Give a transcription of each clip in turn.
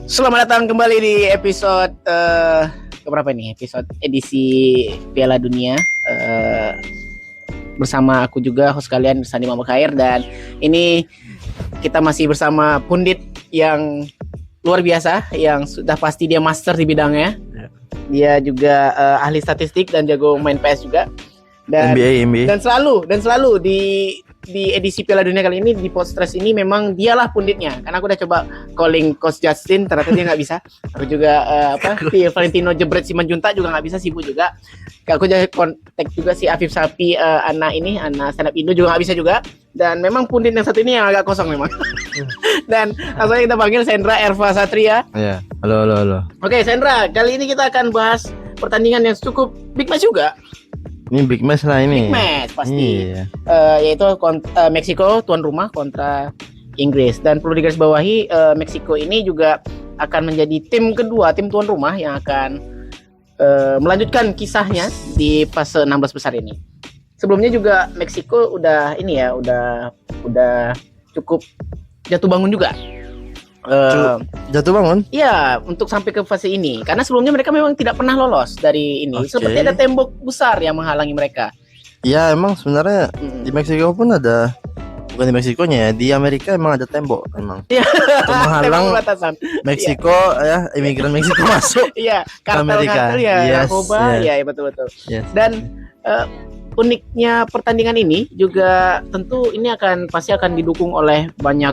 Selamat datang kembali di episode keberapa ini? Episode edisi Piala Dunia bersama aku juga host kalian Sandi Muhammad Khair, dan ini kita masih bersama pundit yang luar biasa yang sudah pasti dia master di bidangnya. Dia juga ahli statistik dan jago main PS juga. Dan NBA. Dan selalu di edisi Piala Dunia kali ini di Post-Stress ini memang dialah punditnya. Karena aku udah coba calling Coach Justin, ternyata dia nggak bisa. Aku juga Valentino Jebret Simanjuntak juga nggak bisa, sibuk juga. Aku jadi kontak juga si Afif Sapi, anak stand up Indo juga nggak bisa juga. Dan memang pundit yang satu ini yang agak kosong memang. Dan langsung kita panggil Sendra Erva Satria. Iya, halo. Oke, Sendra, kali ini kita akan bahas pertandingan yang cukup big match juga. Ini big match lah ini. Big match pasti. Iya. Yaitu Meksiko tuan rumah kontra Inggris, dan perlu digarisbawahi Meksiko ini juga akan menjadi tim kedua, tim tuan rumah yang akan melanjutkan kisahnya di fase 16 besar ini. Sebelumnya juga Meksiko udah cukup jatuh bangun juga. Jatuh bangun? Iya, untuk sampai ke fase ini. Karena sebelumnya mereka memang tidak pernah lolos dari ini. Okay. Seperti ada tembok besar yang menghalangi mereka. Iya, emang sebenarnya di Meksiko pun ada, bukan di Meksikonya ya, di Amerika emang ada tembok emang. Iya. Untuk menghalang Meksiko ya, imigran Meksiko masuk. Iya, Amerika. kartel ya, Yes, narkoba, yes. ya betul. Yes. Dan uniknya pertandingan ini juga tentu ini pasti akan didukung oleh banyak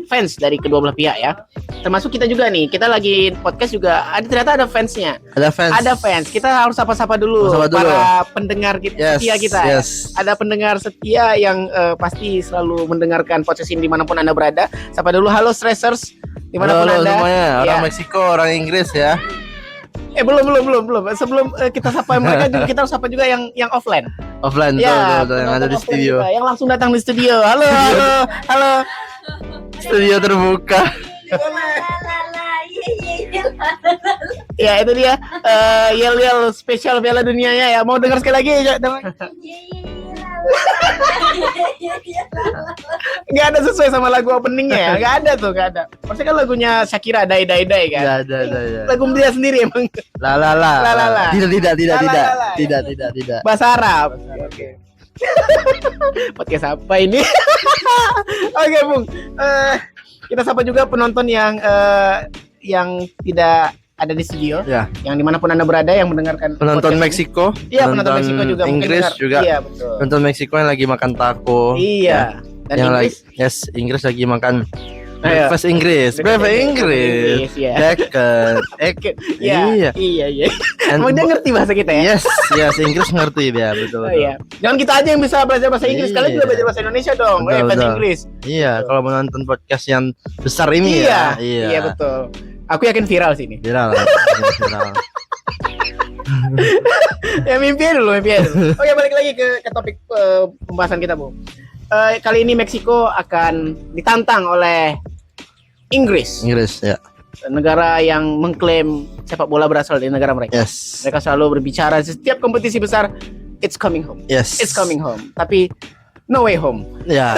fans dari kedua belah pihak ya. Termasuk kita juga nih, kita lagi podcast juga ternyata ada fansnya. Ada fans. Kita harus sapa-sapa dulu para pendengar setia kita. Yes. Ada pendengar setia yang pasti selalu mendengarkan podcast ini dimanapun Anda berada. Sapa dulu, halo Stressers dimanapun halo Anda. Semuanya, orang Ya. Meksiko, orang Inggris ya. Belum. Sebelum kita sapa mereka juga, kita harus sapa juga yang offline. Offline Ya, tuh, yang ada di studio. kita, yang langsung datang di studio. Halo. Studio terbuka. Ya, itu dia yel spesial Piala Dunianya ya. Mau dengar sekali lagi ya? Nggak ada sesuai sama lagu openingnya ya. Nggak ada. Maksudnya kan lagunya Shakira, Dai kan. Nggak ada. Lagu dia sendiri emang. La. Tidak. Bahasa Arab. Oke. Podcast apa ini? Oke, Bung. Kita sapa juga penonton yang tidak ada di studio. Ya. Yang dimanapun Anda berada yang mendengarkan Penonton podcast Meksiko. Iya, penonton Meksiko juga. Inggris juga. Iya, betul. Penonton Meksiko yang lagi makan taco. Iya. Dan yang Inggris. Inggris lagi makan Ayo. breakfast Inggris. Ya. Bacon. Iya. Emang dia ngerti bahasa kita ya? Yes, Inggris ngerti dia, betul. Iya. Jangan kita aja yang bisa belajar bahasa Inggris, kalian juga belajar bahasa Indonesia dong. Betul, Bahasa betul. Inggris. Iya, kalau menonton podcast yang besar ini ya. Iya, betul. Aku yakin viral sini. Viral. Ya mimpi dulu. Oke, balik lagi ke topik pembahasan kita, Bu. Kali ini Meksiko akan ditantang oleh Inggris, ya. negara yang mengklaim sepak bola berasal dari negara mereka. Yes. Mereka selalu berbicara setiap kompetisi besar, it's coming home. Yes. It's coming home. Tapi no way home. Ya.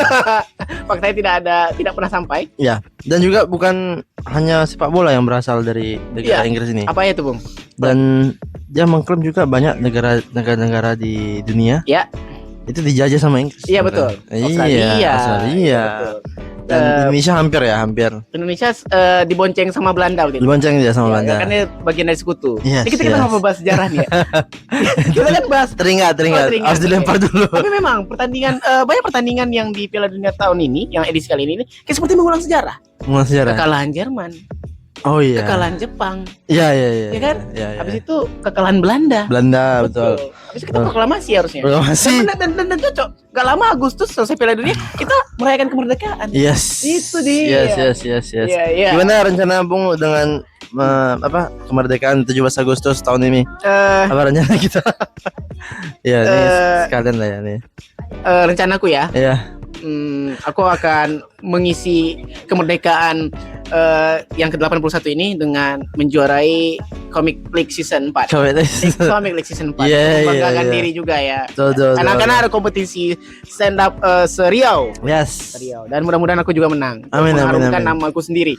Faktanya tidak pernah sampai. Ya. Dan juga bukan hanya sepak bola yang berasal dari negara Inggris ini. Apa itu, Bung? Dan dia mengklaim juga banyak negara di dunia. Ya. Itu dijajah sama Inggris. Iya, betul. Australia. Betul. Dan Indonesia hampir. Indonesia dibonceng sama Belanda gitu. Dibonceng dia sama Belanda. Kan dia bagian dari sekutu. Yes, Ini kita nggak mau bahas sejarah nih ya. Kita kan bahas Teringat. Harus dilempar dulu. Tapi memang banyak pertandingan yang di Piala Dunia tahun ini, yang edisi kali ini kayak seperti mengulang sejarah. Mengulang sejarah. Kekalahan Jerman, Oh iya. kekalahan Jepang. Iya. Ya kan? Iya. Habis itu kekalahan Belanda. Betul. Habis itu kita proklamasi harusnya. Proklamasi. Dan cocok. Gak lama Agustus selesai Piala Dunia, kita merayakan kemerdekaan. Yes. Itu dia. Yes. Iya. Gimana rencana Bung dengan kemerdekaan 17 Agustus tahun ini? Apa rencana kita? Ya, ini sekalian lah ya nih. Rencanaku ya. Iya. Aku akan mengisi kemerdekaan yang ke-81 ini dengan menjuarai Comic League Season 4. Comic League Season 4. Membanggakan diri juga ya. Karena ada kompetisi stand up se-Riau. Yes. Riau. Dan mudah-mudahan aku juga menang. Amin. Mengharumkan namaku sendiri.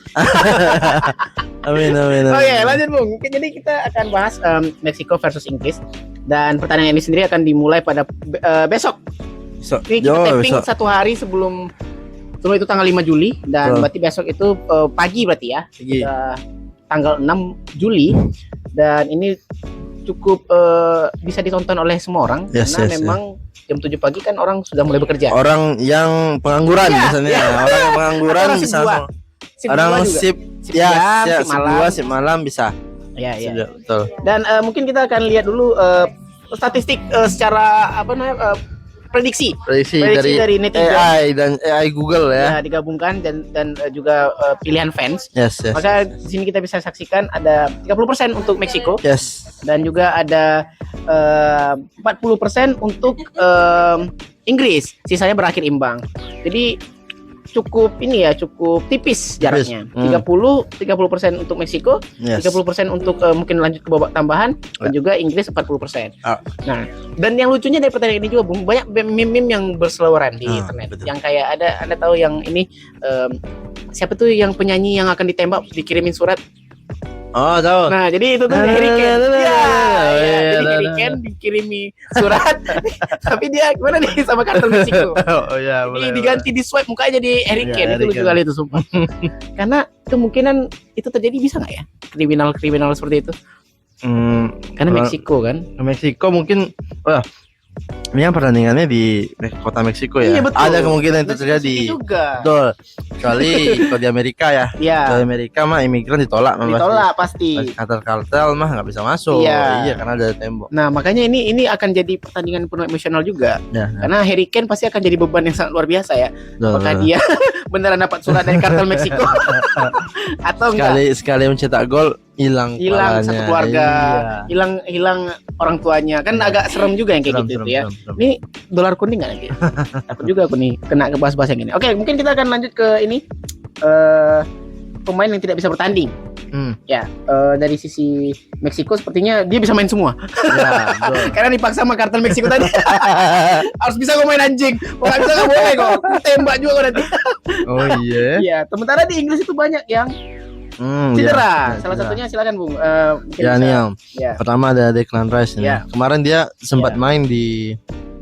Amin, amin, amin. Oh ya, lanjut Bung. Jadi kita akan bahas Meksiko versus Inggris, dan pertandingan ini sendiri akan dimulai pada besok. Ini kita taping besok. 1 hari sebelum itu tanggal 5 Juli, dan berarti besok itu pagi berarti ya. Pagi. Tanggal 6 Juli, dan ini cukup bisa ditonton oleh semua orang karena memang jam 7 pagi kan orang sudah mulai bekerja. Orang yang pengangguran misalnya, orang yang pengangguran bisa langsung. Orang sip malam bisa. Ya. Betul. Dan mungkin kita akan lihat dulu statistik secara prediksi dari netizen, AI dan AI Google ya. digabungkan dan juga pilihan fans. Yes. Maka di sini kita bisa saksikan ada 30% untuk Meksiko. Yes. Dan juga ada 40% untuk Inggris. Sisanya berakhir imbang. Jadi cukup tipis jaraknya. 30% untuk Meksiko, 30% untuk mungkin lanjut ke babak tambahan, dan juga Inggris 40%. Nah, dan yang lucunya dari pertandingan ini juga banyak meme-meme yang berseliweran di internet. Betul. Yang kayak Anda tahu yang ini siapa tuh yang penyanyi yang akan ditembak dikirimin surat? Oh, tahu. Nah, jadi itu tuh Harry Kane. Jadi Harry Kane dikirimi surat, tapi dia gimana nih sama kartu Meksiko? Oh iya, Ini diganti di swipe mukanya jadi Harry Kane. Itu lucu kali itu sumpah. Karena kemungkinan itu terjadi bisa nggak ya? Kriminal seperti itu. Karena Meksiko kan. Meksiko mungkin ini yang pertandingannya di kota Meksiko ya. Iya, betul. Ada kemungkinan itu terjadi. Betul. Kecuali kalau di Amerika ya. Di Amerika mah imigran ditolak pasti. Kartel mah nggak bisa masuk. Iya, karena ada tembok. Nah, makanya ini akan jadi pertandingan penuh emosional juga. Karena Harry Kane pasti akan jadi beban yang sangat luar biasa ya. Apakah dia beneran dapat surat dari kartel Meksiko atau enggak? Sekali mencetak gol hilang satu keluarga, hilang orang tuanya, kan agak serem juga yang kayak gitu ya. Ini dolar kuning nggak nanti? Takut juga aku nih kena ke bahas-bahas yang ini. Oke, mungkin kita akan lanjut ke ini pemain yang tidak bisa bertanding. Dari sisi Meksiko sepertinya dia bisa main semua. Karena dipaksa sama kartel Meksiko tadi. Harus bisa gue main anjing. Kalau nggak bisa nggak boleh kok. Tembak juga kok nanti. Oh iya. Iya. Sementara di Inggris itu banyak yang cedera. Salah satunya silakan Bung. Nih yang pertama ada Declan Rice nih. Kemarin dia sempat main di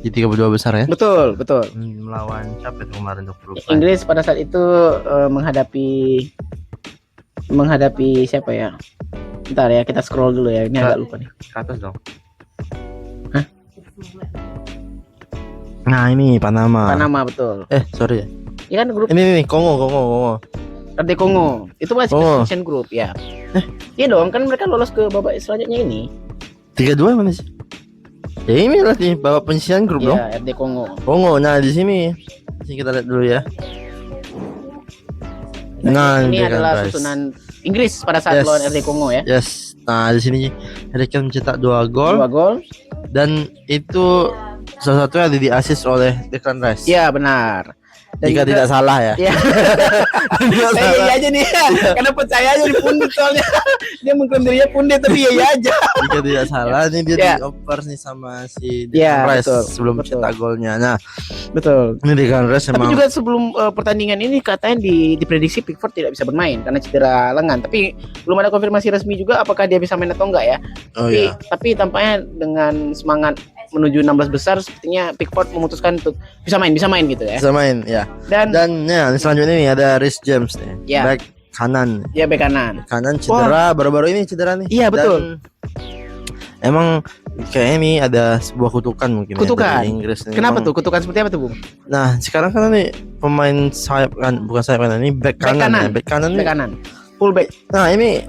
32 besar ya. Betul. Melawan siapa itu kemarin tuh? Inggris pada saat itu menghadapi siapa ya? Bentar ya, kita scroll dulu ya. Ini agak lupa nih. Ke atas dong. Hah? Nah, ini Panama, betul. Sorry ya. Iya kan grup. Ini Kongo. RD Kongo. Itu masih Asian Group ya. Iya dong, kan mereka lolos ke babak selanjutnya ini. 32 mana sih? Ya ini lah nih babak penyisihan grup dong. Iya, RD Kongo. Nah di sini kita lihat dulu ya. Nah, ini adalah susunan Inggris pada saat lawan RD Kongo ya. Yes. Nah, di sini Harry Kane mencetak 2 gol. Dan itu salah satunya di assist oleh Declan Rice. Iya, benar. Dan jika tidak salah ya. Iya. Saya aja nih. Karena percaya aja di pundit soalnya. Dia mengklaim dirinya pundit tapi iya aja. Jika tidak salah nih dia dioper nih sama si Declan Rice sebelum mencetak golnya. Nah, betul. Ini Declan Rice tapi juga sebelum pertandingan ini katanya diprediksi Pickford tidak bisa bermain karena cedera lengan. Tapi belum ada konfirmasi resmi juga apakah dia bisa main atau enggak ya. Tapi tampaknya dengan semangat menuju 16 besar sepertinya Pickford memutuskan untuk bisa main gitu ya. Bisa main ya. Dan selanjutnya nih ada Reece James nih. Back kanan. Iya, back kanan. Kanan cedera, baru-baru ini cedera nih. Iya, betul. Emang kayaknya nih ada sebuah kutukan mungkin ya dari Inggris nih. Kenapa tuh? Kutukan seperti apa tuh, Bung? Nah, sekarang kan nih pemain sayap kan, bukan sayap kanan, ini back kanan. Back kanan. Full back. Nah, ini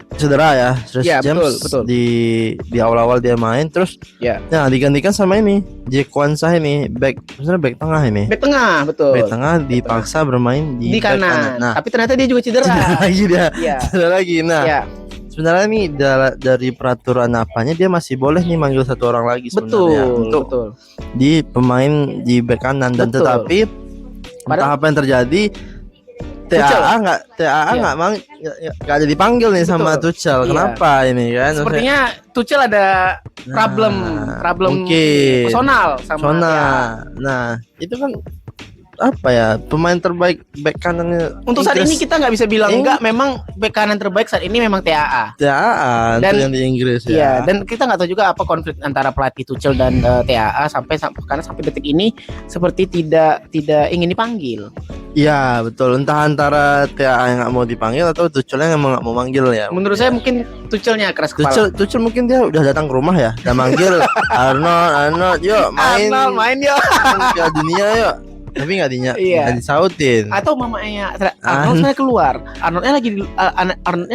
cedera ya, James betul. Di awal-awal dia main terus nah digantikan sama ini Jack Kwanzaa ini back tengah ini. Back tengah, betul. Back tengah dipaksa bermain di kanan. Nah, tapi ternyata dia juga cedera lagi. Nah, sebenarnya nih dari peraturan apanya dia masih boleh nih manggil satu orang lagi sebenarnya untuk di pemain di back kanan dan tetapi entah apa yang terjadi TAA nggak ada dipanggil nih sama Tuchel. Kenapa ini kan? Sepertinya Tuchel ada problem mungkin personal sama Nah, itu kan apa ya, pemain terbaik bek kanannya untuk saat Inggris. ini kita nggak bisa bilang enggak, memang bek kanan terbaik saat ini memang TAA. TAA Dan yang di Inggris iya, ya. dan kita nggak tahu juga apa konflik antara pelatih Tuchel dan TAA karena sampai detik ini seperti tidak ingin dipanggil. Iya betul, entah antara TAA yang nggak mau dipanggil atau Tuchel yang nggak mau manggil ya. Menurut saya mungkin Tuchelnya keras kepala. Tuchel mungkin dia udah datang ke rumah ya, udah manggil Arnold, yuk main yuk. Piala Dunia yuk. Tapi nggak Iya. disautin. Atau mamanya Arnold sebenarnya keluar. Arnoldnya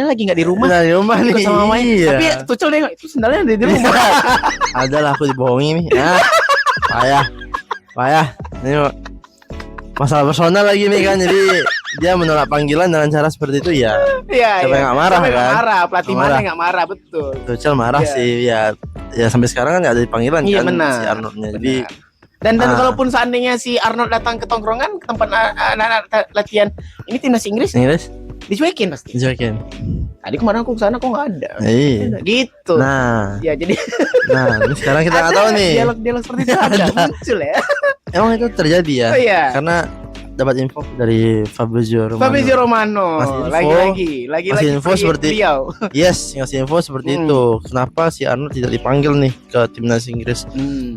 lagi nggak di rumah. Nah, di rumah Ikut nih. sama main. Iya. Tapi Tuchel nengok itu sendalnya ada di rumah. Adalah aku dibohongi nih. Ya. Payah. Ini masalah personal lagi nih kan. Jadi dia menolak panggilan dengan cara seperti itu ya. Iya. Siapa yang nggak marah Siapa yang kan? nggak marah? Pelatih Nggak mana marah. nggak marah, betul. Tuchel marah Iya. sih ya sampai sekarang kan nggak ada panggilan Iya, kan benar. si Arnoldnya. Jadi Dan kalaupun seandainya si Arnold datang ke tongkrongan ke tempat anak-anak latihan, ini timnas Inggris dicuekin pasti. dicuekin. Tadi kemarin aku kesana kok nggak ada. Iya. Gitu. Nah, Ya jadi ini sekarang kita nggak tahu nih. dialog seperti itu ada muncul ya. Emang itu terjadi ya? Oh iya. Karena dapat info dari Fabrizio Romano. Lagi Masih info seperti beliau. Yes, ngasih info seperti itu. Kenapa si Arnold tidak dipanggil nih ke timnas Inggris?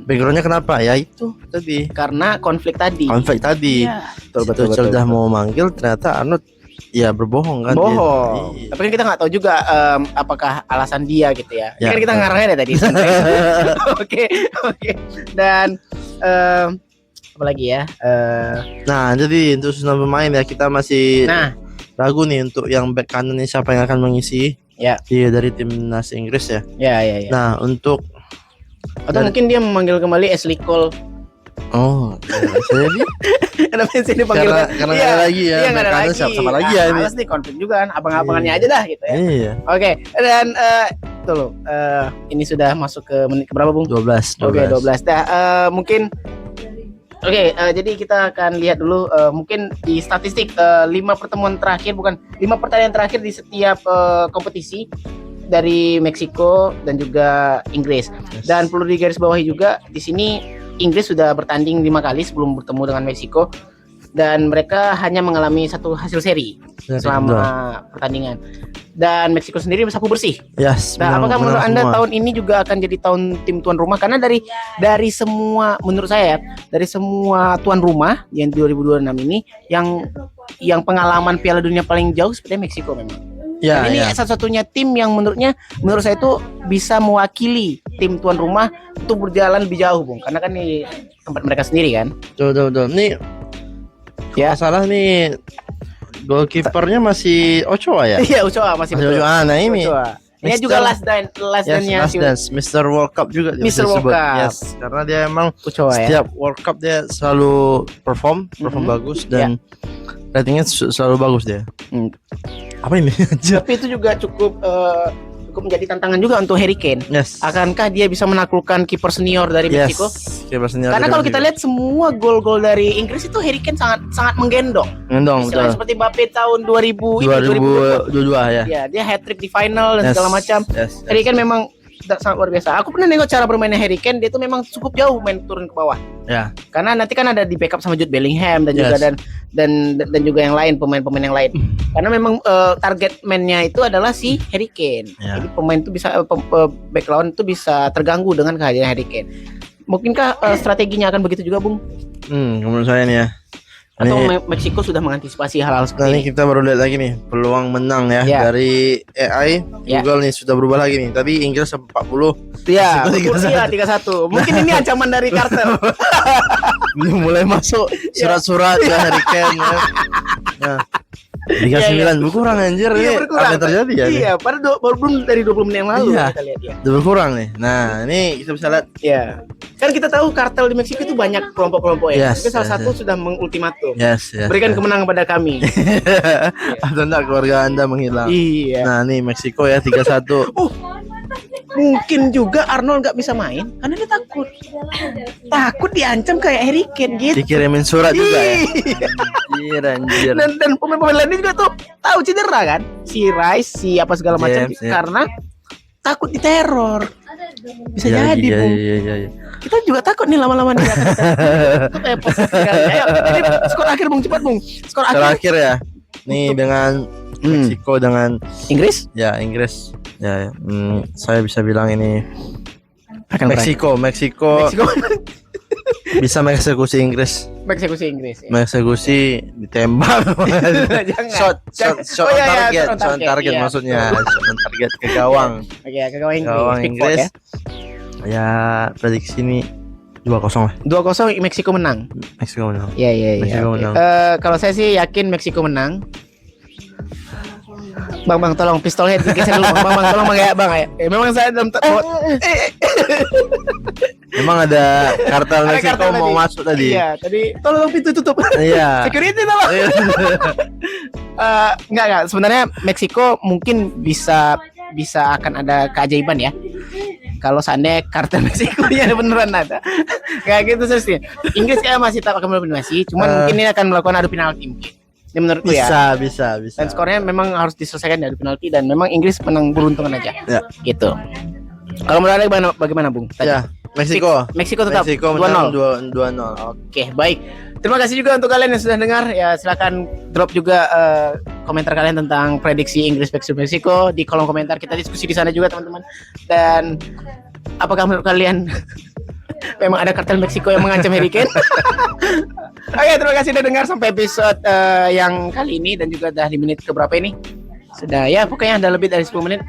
Backgroundnya kenapa? Ya itu tadi. Karena konflik tadi. Iya. Betul. Sudah mau manggil, ternyata Arnold ya berbohong kan. Bohong. Iya. Tapi kan kita nggak tahu juga apakah alasan dia gitu ya. Ya, Kan kita ngarangnya dari tadi. Oke. Dan apa lagi ya? Nah, jadi untuk susunan pemain ya kita masih Nah, ragu nih untuk yang back kanan ini siapa yang akan mengisi. Ya. Iya, dari timnas Inggris ya. ya. Nah, untuk Atau mungkin dia memanggil kembali Ashley Cole. Jadi Kenapa sih dipanggil? karena nggak ada lagi ya. Iya, nggak ada back kanan lagi. sama lagi ya ini. Males nih konflik juga kan. Abang-abangannya aja dah gitu ya. Iya. Oke, dan itu loh. Ini sudah masuk ke menit berapa, Bung? 12. Oke, 12. Dah mungkin jadi kita akan lihat dulu mungkin di statistik 5 pertandingan terakhir di setiap kompetisi dari Meksiko dan juga Inggris. Yes. Dan perlu digarisbawahi juga di sini Inggris sudah bertanding 5 kali sebelum bertemu dengan Meksiko dan mereka hanya mengalami satu hasil seri selama pertandingan. Dan Meksiko sendiri sapu bersih. Yes. Nah, apakah menurut Anda semua. tahun ini juga akan jadi tahun tim tuan rumah? Karena dari semua, menurut saya, dari semua tuan rumah yang 2026 ini, yang pengalaman Piala Dunia paling jauh sepertinya Meksiko memang. Ya, Dan ini ya. satu-satunya tim yang menurut saya itu bisa mewakili tim tuan rumah untuk berjalan lebih jauh, Bung. Karena kan di tempat mereka sendiri kan. Betul. Nih, Ya. masalah nih goalkeepernya masih Ochoa ya. Iya, Ochoa masih betul. Ochoa. Nah ini. Ochoa. Ini juga last dance-nya Last dance, Mr. World Cup juga dia Mr. bisa World disebut. Cup. Yes, karena dia emang Ochoa ya. setiap World Cup dia selalu perform bagus dan ratingnya selalu bagus dia. Apa ini? Tapi itu juga cukup menjadi tantangan juga untuk Harry Kane. Yes. Akankah dia bisa menaklukkan kiper senior dari Meksiko? Kiper senior. Karena kalau kita lihat semua gol-gol dari Inggris itu Harry Kane sangat menggendong. betul. Seperti Mbappe tahun 2022 ya. Ya, dia hat-trick di final dan segala macam. Yes. Harry Kane memang sangat luar biasa. Aku pernah nengok cara bermainnya Harry Kane, dia itu memang cukup jauh main turun ke bawah. Ya. Karena nanti kan ada di backup sama Jude Bellingham dan juga dan juga yang lain, pemain-pemain yang lain. Karena memang target man-nya itu adalah si Harry Kane. Ya. Jadi pemain itu bisa back lawan itu bisa terganggu dengan kehadiran Harry Kane. Mungkinkah strateginya akan begitu juga, Bung? Menurut saya nih ya. Atau Meksiko sudah mengantisipasi hal-hal Nah seperti ini ini? kita baru lihat lagi nih peluang menang ya, Ya. dari AI. Ya. Google nih sudah berubah lagi nih. Tapi Inggris 40 Ya, Meksiko 3-1. Mungkin ini ancaman dari kartel. belum mulai masuk surat-surat ya Harry Kane ya. Nah, Liga 9 berkurang anjir Iya, ini. berkurang. Apa yang terjadi ya? Iya, padahal baru belum dari 20 menit yang lalu Iya. kita lihat ya. Udah berkurang nih. Nah, ini kita bisa lihat. Ya. Kan kita tahu kartel di Meksiko itu banyak kelompok-kelompok ya. Yes, Mungkin salah yes, satu sudah mengultimatum. Yes. Berikan kemenangan kepada kami. Atau enggak keluarga Anda menghilang. Iya. Nah, nih Meksiko ya 3-1. Mungkin juga Arnold nggak bisa main karena dia takut. Takut diancam kayak Harry Kane gitu. Dikirimin surat juga ya. Anjir. Dan pemain-pemain lainnya juga tuh tahu cedera kan. Si Rice, si apa segala macam James, ya. karena takut diteror. Bisa Iya, jadi, iya, Bung. iya. Kita juga takut nih lama-lama nih. Ayo, jadi skor akhir Bung, cepat Bung. Skor akhir ya. Nih dengan Meksiko dengan Inggris? Ya, Inggris. Ya, saya bisa bilang ini akan Meksiko bisa mengeksekusi Inggris. Mengeksekusi Inggris. Ya. Mengeksekusi ditembak. shot on target iya. Maksudnya shot on target ke gawang. Oke, ke gawang Inggris. Ya, prediksi ini 2-0 lah. 2-0 Meksiko menang. Iya. Meksiko menang. Kalau saya sih yakin Meksiko menang. Bang, tolong pistol head geser dulu. Bang, tolong Bang ya, Bang ya. Memang saya dalam Memang ada kartel Meksiko mau masuk tadi. Iya, tadi tolong pintu tutup. Iya. Security tolong. Enggak. Sebenarnya Meksiko mungkin bisa akan ada keajaiban ya. Kalau seandainya kartel Meksiko ya beneran ada. Kayak gitu sih. Inggris kayak masih tak akan berdominasi, cuman mungkin ini akan melakukan adu penalti mungkin. Ini menurutku bisa. Dan skornya memang harus diselesaikan dari penalti dan memang Inggris menang beruntungan aja. Ya. Gitu. Kalau menurut bagaimana Bung? Tadi? Ya, Meksiko tetap 2-0. Oke, baik. Terima kasih juga untuk kalian yang sudah dengar. Ya, silakan drop juga komentar kalian tentang prediksi Inggris versus Meksiko di kolom komentar. Kita diskusi di sana juga, teman-teman. Dan apakah menurut kalian memang ada kartel Meksiko yang mengancam Harry Kane? Oke, terima kasih sudah dengar sampai episode yang kali ini dan juga udah di menit keberapa ini? Sudah ya, pokoknya udah lebih dari 10 menit.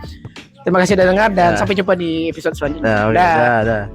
Terima kasih sudah dengar dan sampai jumpa di episode selanjutnya. Dah.